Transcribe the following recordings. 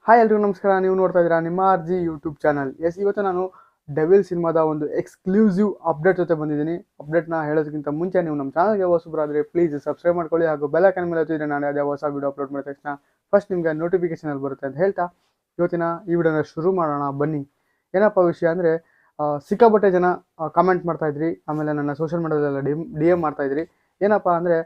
Hi ಎಲ್ರಿಗೂ ನಮಸ್ಕಾರ. ನೀವು ನೋಡ್ತಾ ಇದ್ದೀರಾ ನಿಮ್ಮ ಆರ್ಜಿ ಯೂಟ್ಯೂಬ್ ಚಾನಲ್. ಇವತ್ತು ನಾನು ಡೆವಿಲ್ ಸಿನಿಮಾದ ಒಂದು ಎಕ್ಸ್ಕ್ಲೂಸಿವ್ ಅಪ್ಡೇಟ್ ಜೊತೆ ಬಂದಿದ್ದೀನಿ. ಅಪ್ಡೇಟ್ನ ಹೇಳೋದಕ್ಕಿಂತ ಮುಂಚೆ ನೀವು ನಮ್ಮ ಚಾನಲ್ಗೆ ಹೊಸಬರಾದರೆ ಪ್ಲೀಸ್ ಸಬ್ಸ್ಕ್ರೈಬ್ ಮಾಡ್ಕೊಳ್ಳಿ ಹಾಗೂ ಬೆಲ್ ಐಕಾನ್ ಮೇಲೆ ಒತ್ತಿದ್ರೆ ನಾನು ಯಾವುದೇ ಹೊಸ ವೀಡಿಯೋ ಅಪ್ಲೋಡ್ ಮಾಡಿದ ತಕ್ಷಣ ಫಸ್ಟ್ ನಿಮಗೆ ನೋಟಿಫಿಕೇಶನ್ ಬರುತ್ತೆ ಅಂತ ಹೇಳ್ತಾ ಇವತ್ತಿನ ಈ ವಿಡಿಯೋನ ಶುರು ಮಾಡೋಣ ಬನ್ನಿ. ಏನಪ್ಪ ವಿಷಯ ಅಂದರೆ, ಸಿಕ್ಕಾಪಟ್ಟೆ ಜನ ಕಾಮೆಂಟ್ ಮಾಡ್ತಾಯಿದ್ರಿ, ಆಮೇಲೆ ನನ್ನ ಸೋಷಿಯಲ್ ಮೀಡಿಯಾದಲ್ಲೆಲ್ಲ ಡಿ ಎಮ್ ಮಾಡ್ತಾಯಿದ್ರಿ. ಏನಪ್ಪ ಅಂದರೆ,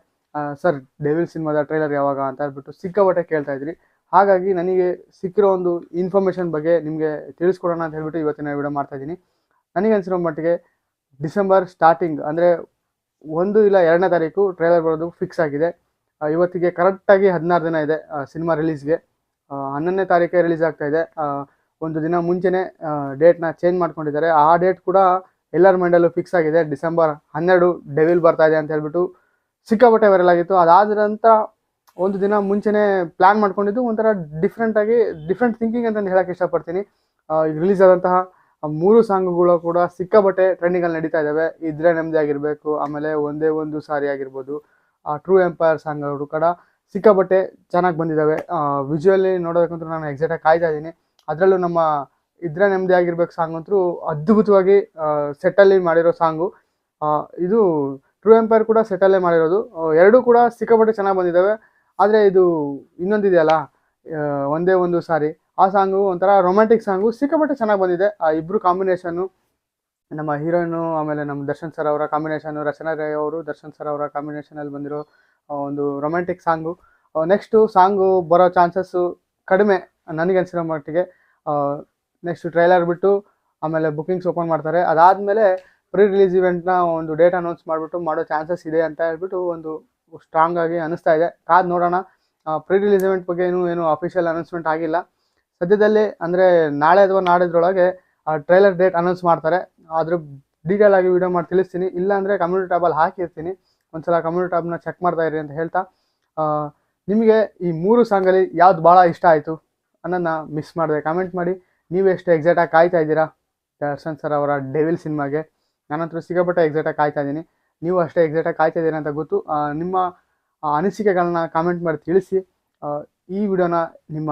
ಸರ್ ಡೆವಿಲ್ ಸಿನಿಮಾದ ಟ್ರೈಲರ್ ಯಾವಾಗ ಅಂತ ಹೇಳ್ಬಿಟ್ಟು ಸಿಕ್ಕಾಪಟ್ಟೆ ಕೇಳ್ತಾಯಿದ್ರಿ. ಹಾಗಾಗಿ ನನಗೆ ಸಿಕ್ಕಿರೋ ಒಂದು ಇನ್ಫಾರ್ಮೇಷನ್ ಬಗ್ಗೆ ನಿಮಗೆ ತಿಳಿಸ್ಕೊಡೋಣ ಅಂತ ಹೇಳ್ಬಿಟ್ಟು ಇವತ್ತಿನ ವಿಡಿಯೋ ಮಾಡ್ತಾಯಿದ್ದೀನಿ. ನನಗೆ ಅನಿಸಿರೋ ಮಟ್ಟಿಗೆ ಡಿಸೆಂಬರ್ ಸ್ಟಾರ್ಟಿಂಗ್ ಅಂದರೆ 1 ಇಲ್ಲ 2ನೇ ತಾರೀಕು ಟ್ರೈಲರ್ ಬರೋದು ಫಿಕ್ಸ್ ಆಗಿದೆ. ಇವತ್ತಿಗೆ ಕರೆಕ್ಟಾಗಿ 16 ದಿನ ಇದೆ ಸಿನಿಮಾ ರಿಲೀಸ್ಗೆ. 11ನೇ ತಾರೀಕೆ ರಿಲೀಸ್ ಆಗ್ತಾಯಿದೆ. ಒಂದು ದಿನ ಮುಂಚೆನೇ ಡೇಟ್ನ ಚೇಂಜ್ ಮಾಡ್ಕೊಂಡಿದ್ದಾರೆ. ಆ ಡೇಟ್ ಕೂಡ ಎಲ್ಲರ ಮೈಂಡಲ್ಲೂ ಫಿಕ್ಸ್ ಆಗಿದೆ. ಡಿಸೆಂಬರ್ 12 ಡೆವಿಲ್ ಬರ್ತಾ ಇದೆ ಅಂತ ಹೇಳ್ಬಿಟ್ಟು ಸಿಕ್ಕಾಪಟ್ಟೆ ವೈರಲ್ ಆಗಿತ್ತು. ಅದಾದ ನಂತರ ಒಂದು ದಿನ ಮುಂಚೆನೇ ಪ್ಲ್ಯಾನ್ ಮಾಡ್ಕೊಂಡಿದ್ದು ಒಂಥರ ಡಿಫ್ರೆಂಟ್ ಥಿಂಕಿಂಗ್ ಅಂತ ಹೇಳೋಕ್ಕೆ ಇಷ್ಟಪಡ್ತೀನಿ. ಈಗ ರಿಲೀಸ್ ಆದಂತಹ 3 ಸಾಂಗ್ಗಳು ಕೂಡ ಸಿಕ್ಕಾಪಟ್ಟೆ ಟ್ರೆಂಡಿಂಗಲ್ಲಿ ನಡೀತಾ ಇದ್ದಾವೆ. ಇದ್ರೆ ನೆಮ್ಮದಿ ಆಗಿರಬೇಕು, ಆಮೇಲೆ ಒಂದೇ ಒಂದು ಸಾರಿ ಆಗಿರ್ಬೋದು, ಟ್ರೂ ಎಂಪೈರ್ ಸಾಂಗ್ಗಳು ಕೂಡ ಸಿಕ್ಕಾಪಟ್ಟೆ ಚೆನ್ನಾಗಿ ಬಂದಿದ್ದಾವೆ. ವಿಜುವಲಿ ನೋಡೋದಕ್ಕಂತೂ ನಾನು ಎಕ್ಸಾಕ್ಟಾಗಿ ಕಾಯ್ತಾ ಇದ್ದೀನಿ. ಅದರಲ್ಲೂ ನಮ್ಮ ಇದ್ರೆ ನೆಮ್ಮದಿ ಆಗಿರ್ಬೇಕು ಸಾಂಗ್ ಅಂತೂ ಅದ್ಭುತವಾಗಿ ಸೆಟ್ಟಲ್ಲಿ ಮಾಡಿರೋ ಸಾಂಗು. ಇದು ಟ್ರೂ ಎಂಪೈರ್ ಕೂಡ ಸೆಟ್ಟಲ್ಲೇ ಮಾಡಿರೋದು. ಎರಡೂ ಕೂಡ ಸಿಕ್ಕಾಪಟ್ಟೆ ಚೆನ್ನಾಗಿ ಬಂದಿದ್ದಾವೆ. ಆದರೆ ಇದು ಇನ್ನೊಂದಿದೆಯಲ್ಲ, ಒಂದೇ ಒಂದು ಸಾರಿ, ಆ ಸಾಂಗು ಒಂಥರ ರೊಮ್ಯಾಂಟಿಕ್ ಸಾಂಗು, ಸಿಕ್ಕಾಪಟ್ಟೆ ಚೆನ್ನಾಗಿ ಬಂದಿದೆ. ಆ ಇಬ್ಬರು ಕಾಂಬಿನೇಷನ್ನು, ನಮ್ಮ ಹೀರೋಯಿನು ಆಮೇಲೆ ನಮ್ಮ ದರ್ಶನ್ ಸರ್ ಅವರ ಕಾಂಬಿನೇಷನ್ನು, ರಚನಾ ರೈ ಅವರು ದರ್ಶನ್ ಸರ್ ಅವರ ಕಾಂಬಿನೇಷನಲ್ಲಿ ಬಂದಿರೋ ಒಂದು ರೊಮ್ಯಾಂಟಿಕ್ ಸಾಂಗು. ನೆಕ್ಸ್ಟು ಸಾಂಗು ಬರೋ ಚಾನ್ಸಸ್ಸು ಕಡಿಮೆ ನನಗೆ ಅನಿಸಿರೋ ಮಟ್ಟಿಗೆ. ನೆಕ್ಸ್ಟ್ ಟ್ರೈಲರ್ ಬಿಟ್ಟು ಆಮೇಲೆ ಬುಕ್ಕಿಂಗ್ಸ್ ಓಪನ್ ಮಾಡ್ತಾರೆ. ಅದಾದಮೇಲೆ ಪ್ರೀ ರಿಲೀಸ್ ಇವೆಂಟ್ನ ಒಂದು ಡೇಟ್ ಅನೌನ್ಸ್ ಮಾಡಿಬಿಟ್ಟು ಮಾಡೋ ಚಾನ್ಸಸ್ ಇದೆ ಅಂತ ಹೇಳ್ಬಿಟ್ಟು ಒಂದು ಸ್ಟ್ರಾಂಗ್ ಆಗಿ ಅನಿಸ್ತಾ ಇದೆ. ಕಾದು ನೋಡೋಣ. ಪ್ರೀ ರಿಲೀಸ್ ಇವೆಂಟ್ ಬಗ್ಗೆ ಏನು ಅಫಿಷಿಯಲ್ ಅನೌನ್ಸ್ಮೆಂಟ್ ಆಗಿಲ್ಲ. ಸದ್ಯದಲ್ಲೇ ಅಂದರೆ ನಾಳೆ ಅಥವಾ ನಾಡಿದ್ರೊಳಗೆ ಟ್ರೈಲರ್ ಡೇಟ್ ಅನೌನ್ಸ್ ಮಾಡ್ತಾರೆ. ಅದ್ರ ಡೀಟೇಲ್ ಆಗಿ ವಿಡಿಯೋ ಮಾಡಿ ತಿಳಿಸ್ತೀನಿ. ಇಲ್ಲಾಂದರೆ ಕಮ್ಯುನಿಟಿ ಟ್ಯಾಬಲ್ಲಿ ಹಾಕಿರ್ತೀನಿ, ಒಂದ್ಸಲ ಕಮ್ಯುನಿಟಿ ಟ್ಯಾಬ್ನ ಚೆಕ್ ಮಾಡ್ತಾ ಇರಿ ಅಂತ ಹೇಳ್ತಾ, ನಿಮಗೆ ಈ 3 ಸಾಂಗಲ್ಲಿ ಯಾವ್ದು ಭಾಳ ಇಷ್ಟ ಆಯಿತು ಅನ್ನೋದನ್ನ ಮಿಸ್ ಮಾಡಿದೆ ಕಾಮೆಂಟ್ ಮಾಡಿ. ನೀವು ಎಷ್ಟು ಎಕ್ಸಾಕ್ಟಾಗಿ ಕಾಯ್ತಾ ಇದ್ದೀರಾ ದರ್ಶನ್ ಸರ್ ಅವರ ಡೆವಿಲ್ ಸಿನಿಮಾಗೆ? ನಾನಂತೂ ಸಿಕ್ಕಾಪಟ್ಟೆ ಎಕ್ಸಾಕ್ಟಾಗಿ ಕಾಯ್ತಾ ಇದ್ದೀನಿ. ನೀವು ಅಷ್ಟೇ ಎಕ್ಸಾಕ್ಟಾಗಿ ಕಾಯ್ತಾ ಇದ್ದೀರಾ ಅಂತ ಗೊತ್ತು. ನಿಮ್ಮ ಅನಿಸಿಕೆಗಳನ್ನ ಕಾಮೆಂಟ್ ಮಾಡಿ ತಿಳಿಸಿ. ಈ ವಿಡಿಯೋನ ನಿಮ್ಮ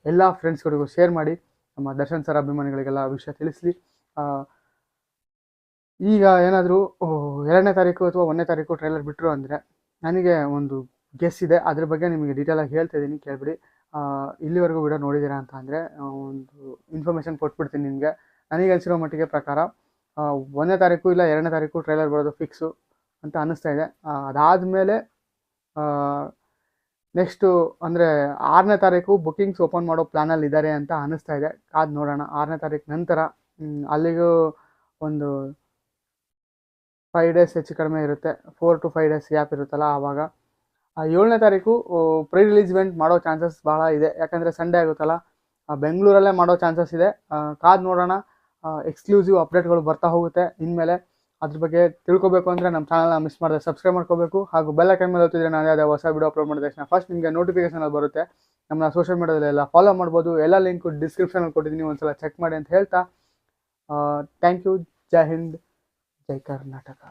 ಎಲ್ಲ ಫ್ರೆಂಡ್ಸ್ಗಳಿಗೂ ಶೇರ್ ಮಾಡಿ. ನಮ್ಮ ದರ್ಶನ್ ಸರ್ ಅಭಿಮಾನಿಗಳಿಗೆಲ್ಲ ವಿಷಯ ತಿಳಿಸ್ಲಿ. ಈಗ ಏನಾದರೂ 2ನೇ ತಾರೀಕು ಅಥವಾ 1ನೇ ತಾರೀಕು ಟ್ರೈಲರ್ ಬಿಟ್ಟರು ಅಂದರೆ ನನಗೆ ಒಂದು ಗೆಸ್ ಇದೆ. ಅದ್ರ ಬಗ್ಗೆ ನಿಮಗೆ ಡೀಟೇಲಾಗಿ ಹೇಳ್ತಾ ಇದ್ದೀನಿ, ಕೇಳಿಬಿಡಿ. ಇಲ್ಲಿವರೆಗೂ ವಿಡಿಯೋ ನೋಡಿದ್ದೀರಾ ಅಂತ ಅಂದರೆ ಒಂದು ಇನ್ಫಾರ್ಮೇಷನ್ ಕೊಟ್ಬಿಡ್ತೀನಿ ನಿಮಗೆ. ನನಗೆ ಅನಿಸಿರೋ ಮಟ್ಟಿಗೆ ಪ್ರಕಾರ 1ನೇ ತಾರೀಕು ಇಲ್ಲ 2ನೇ ತಾರೀಕು ಟ್ರೈಲರ್ ಬರೋದು ಫಿಕ್ಸು ಅಂತ ಅನ್ನಿಸ್ತಾ ಇದೆ. ಅದಾದಮೇಲೆ ನೆಕ್ಸ್ಟು ಅಂದರೆ 6ನೇ ತಾರೀಕು ಬುಕ್ಕಿಂಗ್ಸ್ ಓಪನ್ ಮಾಡೋ ಪ್ಲ್ಯಾನಲ್ಲಿ ಇದ್ದಾರೆ ಅಂತ ಅನ್ನಿಸ್ತಾ ಇದೆ. ಕಾದು ನೋಡೋಣ. 6ನೇ ತಾರೀಕು ನಂತರ ಅಲ್ಲಿಗೂ ಒಂದು 5 ಡೇಸ್ ಹೆಚ್ಚು ಕಡಿಮೆ ಇರುತ್ತೆ. 4 to 5 ಡೇಸ್ ಗ್ಯಾಪ್ ಇರುತ್ತಲ್ಲ ಆವಾಗ. 7ನೇ ತಾರೀಕು ಪ್ರೀ ರಿಲೀಸ್ ಇವೆಂಟ್ ಮಾಡೋ ಚಾನ್ಸಸ್ ಭಾಳ ಇದೆ. ಯಾಕಂದರೆ ಸಂಡೇ ಆಗುತ್ತಲ್ಲ, ಬೆಂಗಳೂರಲ್ಲೇ ಮಾಡೋ ಚಾನ್ಸಸ್ ಇದೆ. ಕಾದು ನೋಡೋಣ. ಎಕ್ಸ್ಕ್ಲೂಸಿವ್ ಅಪ್ಡೇಟ್ಗಳು ಬರ್ತಾ ಹೋಗುತ್ತೆ ಇನ್ಮೇಲೆ. ಅದ್ರ ಬಗ್ಗೆ ತಿಳ್ಕೊಬೇಕು ಅಂದರೆ ನಮ್ಮ ಚಾನಲ್ನ ಮಿಸ್ ಮಾಡಿದೆ ಸಬ್ಸ್ಕ್ರೈಬ್ ಮಾಡ್ಕೋಬೇಕು ಹಾಗೂ ಬೆಲ್ ಐಕಾನ್ ಮೇಲೆ ಒತ್ತಿದ್ರೆ ನಾನು ಯಾವುದೇ ಹೊಸ ವೀಡಿಯೋ ಅಪ್ಲೋಡ್ ಮಾಡಿದ ತಕ್ಷಣ ಫಸ್ಟ್ ನಿಮಗೆ ನೋಟಿಫಿಕೇಷನಲ್ಲಿ ಬರುತ್ತೆ. ನಮ್ಮ ಸೋಷಿಯಲ್ ಮೀಡಿಯಾದಲ್ಲೆಲ್ಲ ಫಾಲೋ ಮಾಡ್ಬೋದು. ಎಲ್ಲ ಲಿಂಕು ಡಿಸ್ಕ್ರಿಪ್ಷನಲ್ಲಿ ಕೊಟ್ಟಿದ್ದೀನಿ, ಒಂದ್ಸಲ ಚೆಕ್ ಮಾಡಿ ಅಂತ ಹೇಳ್ತಾ ಥ್ಯಾಂಕ್ ಯು. ಜೈ ಹಿಂದ್, ಜೈ ಕರ್ನಾಟಕ.